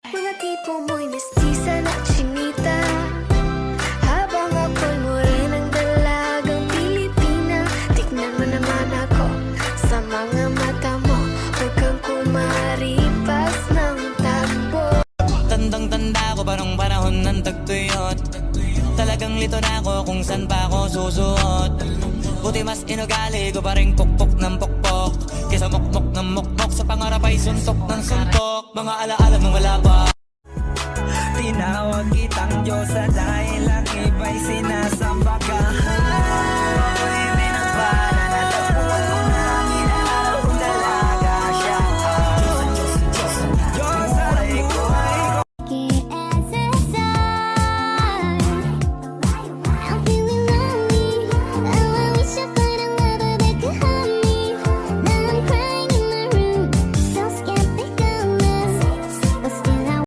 Mga tipo mo'y mestiza na chinita, habang ako'y morenang dalagang Pilipina. Tignan mo naman ako sa mga mata mo, huwag kang kumaripas ng takbo. Tandang-tanda ko pa nung panahon ng tagtuyot. Talagang lito na ako kung saan pa ako susuot. Buti mas inugali ko pa rin pukpok ng pukpok, kesa mukmok ng mukmok, sa pangarap ay suntok ng suntok. Mga alaala nung wala pa. Tinawag kitang Diyosa dahil ang iba'y sinasamba ka.